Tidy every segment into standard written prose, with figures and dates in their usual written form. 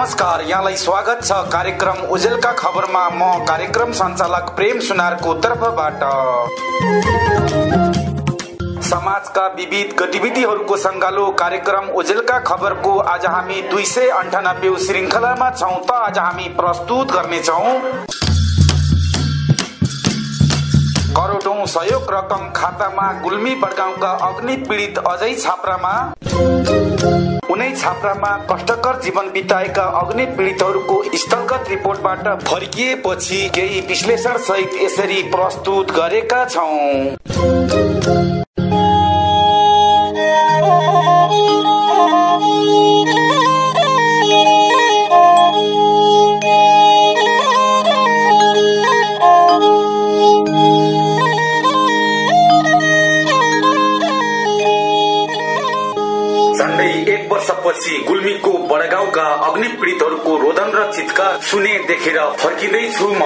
नमस्कार, यहाँलाई स्वागत छ कार्यक्रम उजेलका खबरमा। म कार्यक्रम सञ्चालक प्रेम सुनारको तर्फबाट। समाजका विविध गतिविधिहरूको संगालो कार्यक्रम उजेलका खबरको आज हामी 298 श्रृंखलामा छौं। त आज हामी प्रस्तुत गर्नेछौं करोडौं सहयोग रकम खातामा। गुल्मी बडगाउँका अग्नि पीडित अझै छाप्रामा। उनै छाप्रामा कष्टकर जीवन बिताएका अग्नि पीडितहरूको स्थलगत रिपोर्टबाट फर्किएपछि केही विश्लेषण सहित यसरी प्रस्तुत गरेका छौं। पछि गुल्मीको बडगाउँका अग्नि पीडितहरूको रोदन र चित्कार सुने देखेर फर्किँदैछु म।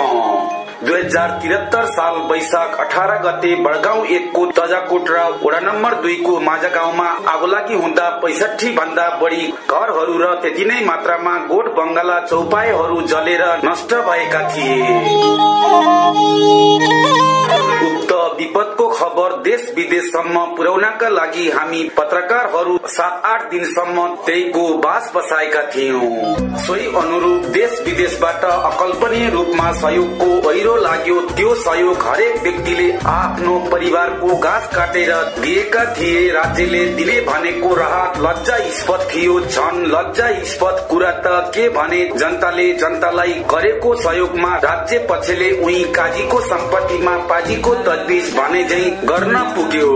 2073 साल वैशाख 18 गते बडगाउँ 1 को तजाकोट र वडा नम्बर 2 को माझा गाउँमा आगोलागी हुँदा 65 भन्दा बढी घरहरू र त्यति नै मात्रामा गोठ बंगला चौपाएहरू जलेर नष्ट भएका थिए। उक्त विपदको खबर देश विदेशसम्म पुर्याउनका लागि हामी पत्रकारहरू 7-8 दिनसम्म त्यहीको बास बसाएका थियौं। सोही अनुरूप देश विदेशबाट अकल्पनीय रूपमा सहयोगको पहिरो लाग्यो। त्यो सहयोग हरेक व्यक्तिले आफ्नो परिवारको गाँस काटेर दिएका थिए। राज्यले दिने भनेको राहत लज्जास्पद थियो। झन लज्जास्पद कुरा त के भने जनताले जनतालाई गरेको सहयोगमा राज्य पक्षले उही काजीको सम्पत्तिमा पाजीको तजबिज भने झै गर्न पुग्यो।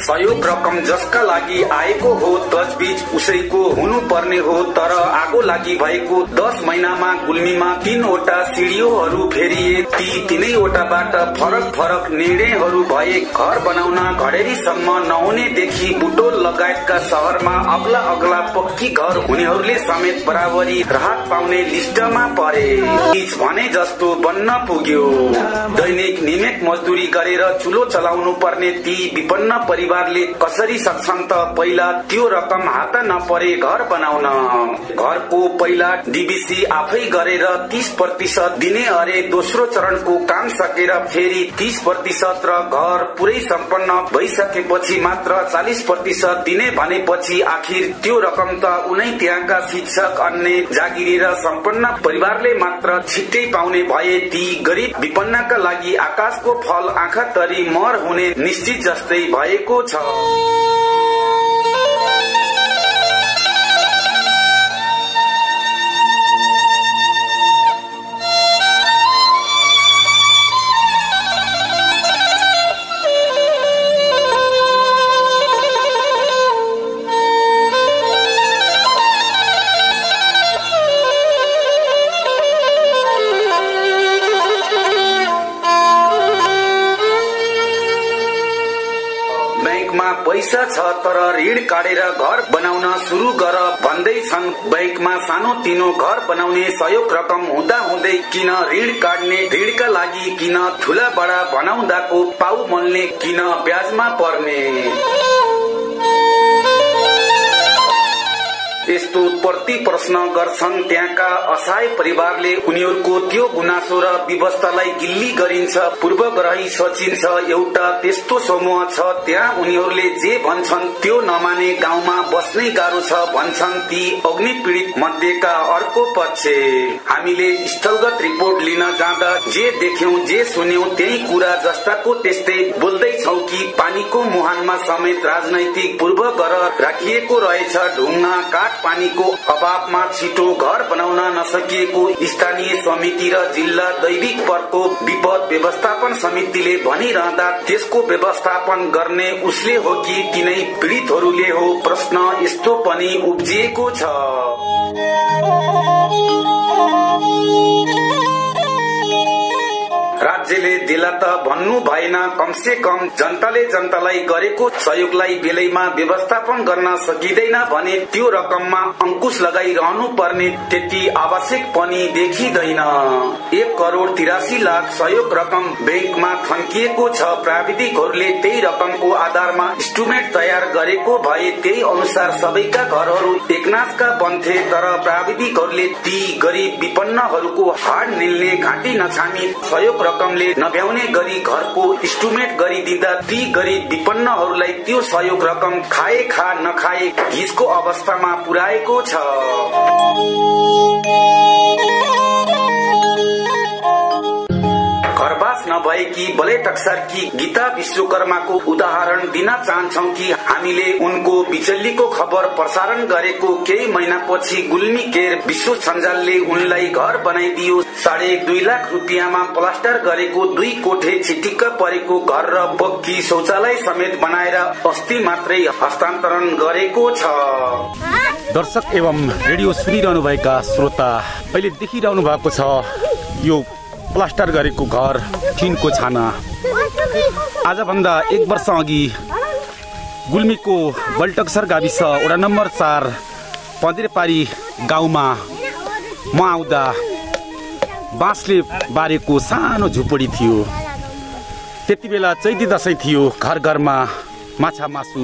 सहयोग रकम जसका लागि आएको हो तजबिज उसैको हुनु पर्ने हो। तर आगो लागि भएको 10 महिनामा गुल्मीमा 3 वटा सिडियोहरू फेरिए। ती 3 वटाबाट फरक फरक निर्णयहरू भए। घर बनाउन घडेरीसम्म नहुनेदेखि बुटोल लगायतका शहरमा अग्ला अग्ला पक्की घर हुनेहरूले समेत बराबरी राहत पाउने लिस्टमा परे। भने जस्तो बन्न पुग्यो। दैनिक नियमित मजदुरी गरेर चुलो चलाउनु पर्ने ती विपन्न परिवारले कसरी सक्छन् त पहिला त्यो रकम हात नपरे घर बनाउन। घरको पहिला डीबीसी आफै गरेर 30% दिने अरे दोस्रो चरणको काम सकेर फेरि 30% र घर पुरै सम्पन्न भइसकेपछि मात्र 40% दिने भनेपछि आखिर त्यो रकम त उनै त्यहाँका शिक्षक अन्य जागिरी र सम्पन्न परिवारले मात्र छिट्टै पाउने भए। ती गरिब विपन्नका लागि आकाशको फल आँखा तरी मर हुने निश्चित जस्तै भएको छ। पैसा छ तर ऋण काटेर घर बनाउन सुरु गर भन्दैछन्। बैंकमा सानो तिनो घर बनाउने सहयोग रकम हुँदा हुँदै किन ऋण काट्ने? ऋणका लागि किन ठुला बडा बनाउँदाको पाउ मोल्ने? किन ब्याजमा पर्ने? यस्तो प्रति प्रश्न गर्छन् त्यहाँका असहाय परिवारले। उनीहरूको त्यो गुनासो र व्यवस्थालाई गिल्ली गरिन्छ, पूर्वग्रही सोचिन्छ। एउटा त्यस्तो समूह छ त्यहाँ उनीहरूले जे भन्छन् त्यो नमाने गाउँमा बस्नै गाह्रो छ भन्छन् ती अग्नि पीडित मध्येका अर्को पक्ष। हामीले स्थलगत रिपोर्ट लिन जाँदा जे देख्यौं जे सुन्यौं त्यही कुरा जस्ताको त्यस्तै बोल्दैछौ कि पानीको मुहानमा समेत राजनैतिक पूर्वग्रह राखिएको रहेछ। ढुङ्गा काठ पानीको अभावमा छिटो घर बनाउन नसकिएको स्थानीय समिति र जिल्ला दैविक प्रकोप विपद व्यवस्थापन समितिले भनिरहँदा त्यसको व्यवस्थापन गर्ने उसले हो कि तिनै पीडितहरूले हो? प्रश्न यस्तो पनि उब्जिएको छ। राज्यले देला त भन्नु भएन, कमसे कम जनतालाई गरेको सहयोगलाई बेलैमा व्यवस्थापन गर्न सकिँदैन भने त्यो रकममा अंकुश लगाइरहनु पर्ने त्यति आवश्यक पनि देखिँदैन। 1,83,00,000 सहयोग रकम बैंकमा थन्किएको छ। प्राविधिकहरूले त्यही रकमको आधारमा इस्टिमेट तयार गरेको भए त्यही अनुसार सबैका घरहरू एकनासका बन्थे, तर प्राविधिकहरूले ती गरीब विपन्नहरूको हाड निल्ने घाँटी नछामी सहयोग रकमले नभ्याउने गरी घरको इस्टिमेट गरिदिँदा ती गरीब विपन्नहरूलाई त्यो सहयोग रकम खाए खा नखाए घिसको अवस्थामा पुर्याएको छ। घरबास नभएकी बलेटक्सरकी गीता विश्वकर्माको उदाहरण दिन चाहन्छौ कि हामीले उनको बिचल्लीको खबर प्रसारण गरेको केही महिनापछि गुल्मी केयर विश्व सञ्जालले उनलाई घर बनाइदियो। 2.5 लाख रुपियाँमा प्लास्टर गरेको 2 कोठे चिटिक्क परेको घर र पक्की शौचालय समेत बनाएर अस्ति मात्रै हस्तान्तरण गरेको छ। दर्शक एवं रेडियो सुनिरहनु भएका श्रोता, अहिले देखिरहनु भएको छ यो प्लास्टर गरेको घर, टिनको छाना। आजभन्दा 1 वर्ष अघि गुल्मीको बल्टक्सर गाविस वडा नम्बर 4 पन्देरपारी गाउँमा म आउँदा बाँसले बारेको सानो झुपडी थियो। त्यति बेला चैती दशैं थियो, घर घरमा माछा मासु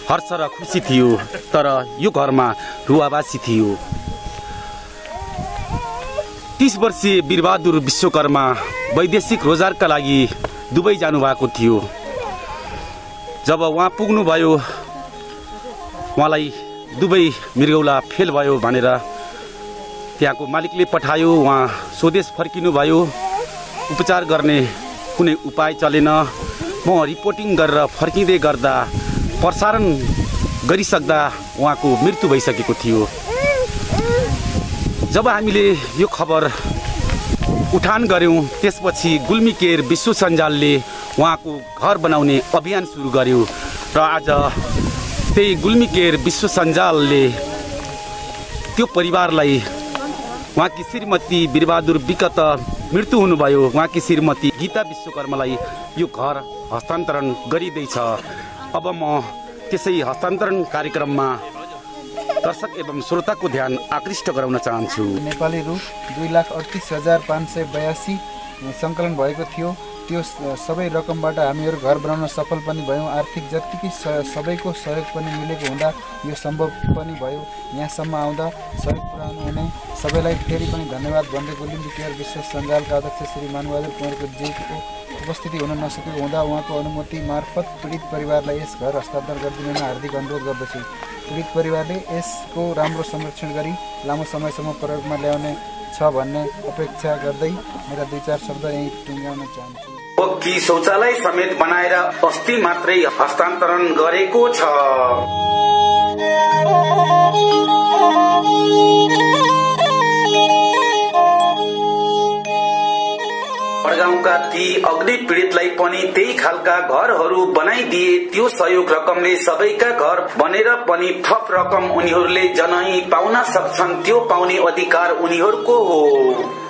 हर्ष र खुसी थियो, तर यो घरमा रुवाबासी थियो। 30 वर्षीय वीरबहादुर विश्वकर्मा वैदेशिक रोजगारका लागि दुबई जानु भएको थियो। जब उहाँ पुग्नुभयो, उहाँलाई दुबई मृगौला फेल भयो भनेर त्यहाँको मालिकले पठायो। उहाँ स्वदेश फर्किनु भयो। उपचार गर्ने कुनै उपाय चलेन। म रिपोर्टिङ गरेर फर्किँदै गर्दा प्रसारण गरिसक्दा उहाँको मृत्यु भइसकेको थियो। जब हामीले यो खबर उठान गर्यौं, त्यसपछि गुल्मी केयर विश्व सञ्जालले उहाँको घर बनाउने अभियान सुरु गर्यो र आज त्यही गुल्मी केयर विश्व सञ्जालले त्यो परिवारलाई, उहाँकी श्रीमती वीरबहादुर विगत मृत्यु हुनुभयो, उहाँकी श्रीमती गीता विश्वकर्मालाई यो घर हस्तान्तरण गरिँदैछ। अब म त्यसै हस्तान्तरण कार्यक्रममा दर्शक एवं श्रोताको ध्यान आकृष्ट गराउन चाहन्छु। नेपाली रु 2,38,582 सङ्कलन भएको थियो। त्यो सबै रकमबाट हामीहरू घर बनाउन सफल पनि भयौँ। आर्थिक जतिकै सबैको सहयोग पनि मिलेको हुँदा यो सम्भव पनि भयो। यहाँसम्म आउँदा सहयोग पुर्याउनु हुने सबैलाई फेरि पनि धन्यवाद भन्दै गुल्मी केयर विश्व सञ्जालका अध्यक्ष श्री मानबहादुर कुँवरको जीको उपस्थिति हुन नसकेको हुँदा उहाँको अनुमति मार्फत पीडित परिवारलाई यस घर हस्तान्तरण गरिदिन हार्दिक अनुरोध गर्दछु। पीडित परिवारले यसको राम्रो संरक्षण गरी लामो समयसम्म प्रयोगमा ल्याउने छ भन्ने अपेक्षा गर्दै मेरा 2-4 शब्द यही टुङ्ग्याउन चाहन्छु। पक्की शौचालय समेत बनाएर अस्ति मात्रै हस्तान्तरण गरेको छ। बडगाउँका ती अग्नि पीडितलाई पनि त्यही खालका घरहरू बनाइदिए। त्यो सहयोग रकमले सबैका घर बनेर पनि थप रकम उनीहरूले जनै पाउन सक्छन्। त्यो पाउने अधिकार उनीहरूको हो।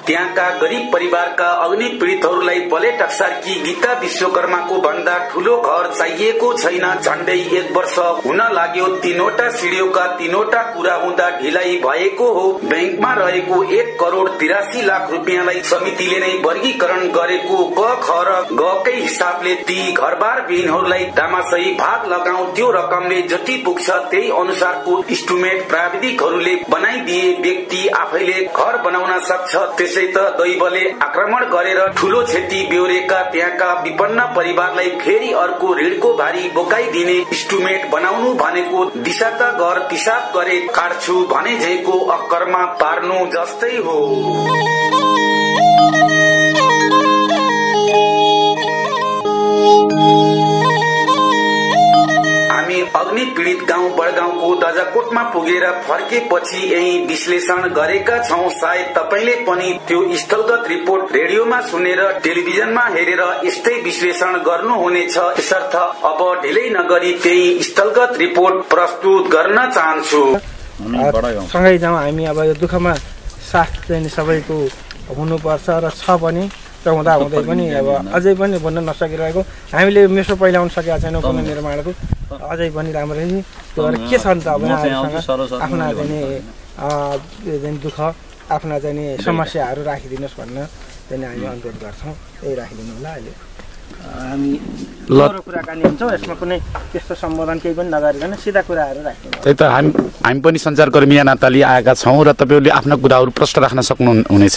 त्यहाँका गरीब परिवारका अग्नि पीडितहरूलाई बलेटक्सरकी गीता विश्वकर्माको भन्दा ठूलो घर चाहिएको छैन। झण्डै 1 वर्ष हुन लाग्यो। 3वटा सिडिओका 3वटा पूरा हुँदा ढिलाइ भएको हो। बैंकमा रहेको 1,83,00,000 रुपियाँलाई समितिले नै वर्गीकरण गरेको क ख र ग कै हिसाबले ती घरबार विहीनहरूलाई दामासही भाग लगाऊ। त्यो रकमले जति पुग्छ त्यही अनुसारको इस्टिमेट प्राविधिकहरूले बनाइदिए। व्यक्ति आफैले घर बनाउन सक्छ। त्यसै त दैवले आक्रमण गरेर ठूलो क्षति बेहोरेका त्यहाँका विपन्न परिवारलाई फेरि अर्को ऋणको भारी बोकाइदिने। इस्टिमेट बनाउनु भनेको दिशा त घर पिसाब गरे काट्छु भने झैको अक्करमा पार्नु जस्तै हो। हामी अग्नि पीडित गाउँ बडगाउँको दजाकोटमा पुगेर फर्केपछि यही विश्लेषण गरेका छौं। सायद तपाईले पनि त्यो स्थलगत रिपोर्ट रेडियोमा सुनेर टेलिभिजनमा हेरेर यस्तै विश्लेषण गर्नुहुनेछ। यसर्थ अब ढिलै नगरी त्यही स्थलगत रिपोर्ट प्रस्तुत गर्न चाहन्छु। सँगै जाउँ हामी। अब यो दुःखमा साथ चाहिँ सबैको हुनुपर्छ र छ पनि र हुँदाहुँदै पनि अब अझै पनि बन्न नसकिरहेको हामीले मेसो पहिल्याउन सकेका छैनौँ पुनर्निर्माणको अझै पनि राम्रै त्यो भएर के छ नि त अब यहाँहरूसँग आफ्ना चाहिँ दुःख आफ्ना चाहिँ समस्याहरू राखिदिनुहोस् भन्न चाहिँ हामी अनुरोध गर्छौँ त्यही राखिदिनु होला अहिले हामी कुराकानी हुन्छौँ यसमा कुनै त्यस्तो सम्बोधन केही पनि नगरिकन सिधा कुराहरू राख्छौँ त्यही त हामी पनि सञ्चारकर्मी या नाताले आएका छौँ र तपाईँहरूले आफ्ना कुराहरू प्रश्न राख्न सक्नुहुनेछ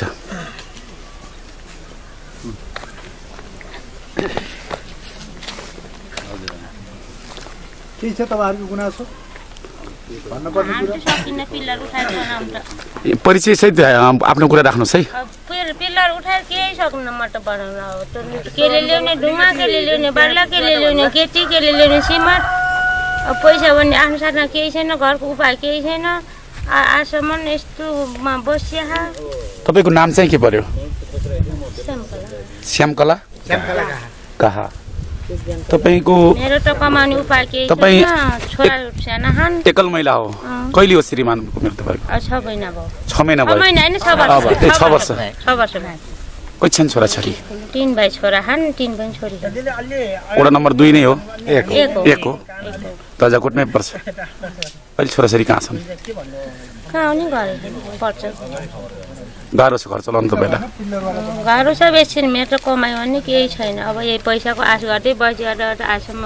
के छ तपाईँहरूको गुनासो भन्नुपर्ने परिचय सहित आफ्नो कुरा राख्नुहोस् है पिल्लर उठाएर केही सक्नु मट बनाउन केले ल्याउने ढुङ्गा केले ल्याउने बार्ला केले ल्याउने केटी केले ल्याउने सिमेन्ट पैसा भन्ने आफ्नो साथमा केही छैन घरको उपाय केही छैन आजसम्म यस्तोमा बसिया तपाईँको नाम चाहिँ के पर्यो श्यामकला कहाँ तपाईको मेरो त कमाउने उपाय केही छैन छोरा साना खान एकल महिला हो कहिले हो श्रीमानको मृत्यु भएको 6 महिना भयो 6 महिना भयो 6 महिना हैन 6 वर्ष 6 वर्ष भयो कति छन् छोरा छोरी 3 भाइ छोरा खान 3 बहिनी छोरी वडा नम्बर 2 नै हो 1 हो तजाकोटमै पर्छ अहिले छोरा छोरी कहाँ छन् कहाँ आउने घर पर्छ गाह्रो छ घर चलाउनु तपाईँलाई गाह्रो छ बेसी मेरो त कमाइ भन्ने केही छैन अब यही पैसाको आश गर्दै बसिएर आजसम्म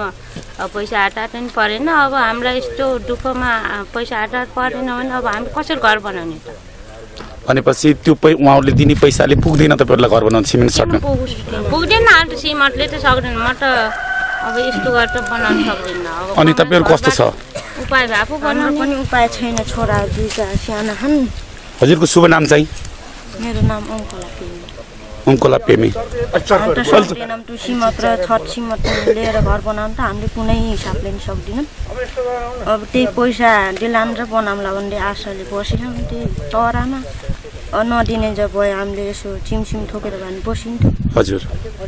अब पैसा हातहात पनि परेन अब हामीलाई यस्तो दुःखमा पैसा हातहात परेन भने अब हामी कसरी घर बनाउने त भनेपछि त्यो उहाँहरूले दिने पैसाले पुग्दैन तपाईँहरूलाई घर बनाउनु सिमेन्ट सक्नु पुग्दैन अन्त सिमेन्टले त सक्दैन म त अब यस्तो गरेर बनाउन सक्दैन अब अनि तपाईँहरू कस्तो छ उपाय भएको बनाउनु पनि उपाय छैन छोरा दुईटा साना छन् हजुरको शुभ नाम चाहिँ मेरो नाम अङ्कला पेमी सक्दैनौँ त्यो सिमत र छट सिमत लिएर घर बनाउनु त हामीले कुनै हिसाबले नि सक्दैनौँ अब त्यही पैसा दिलान र बनाउँला भन्ने आशाले बसिरहँ त्यही तरामा नदिने जब भयो हामीले यसो चिमसिम ठोकेर भए पनि बसिन्थ्यो हजुर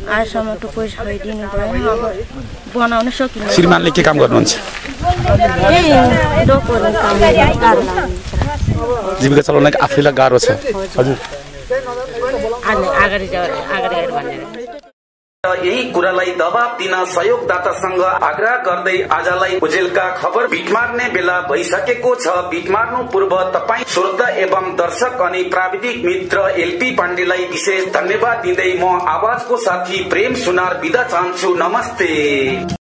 आजसम्म त्यो पैसा दिनु भएन अब बनाउन सकिन्छ श्रीमानले के काम गर्नुहुन्छ जीविका चलाउन आफैलाई गाह्रो छ हजुर यही कुरालाई दबाब दिन सहयोगदातासँग आग्रह गर्दै आजलाई उजेलका खबर बिटमार्ने बेला भइसकेको छ। बिटमार्नु पूर्व तपाई श्रोता एवं दर्शक अनि प्राविधिक मित्र एलपी पाण्डेलाई विशेष धन्यवाद दिँदै म आवाजको साथी प्रेम सुनार बिदा चाहन्छु। नमस्ते।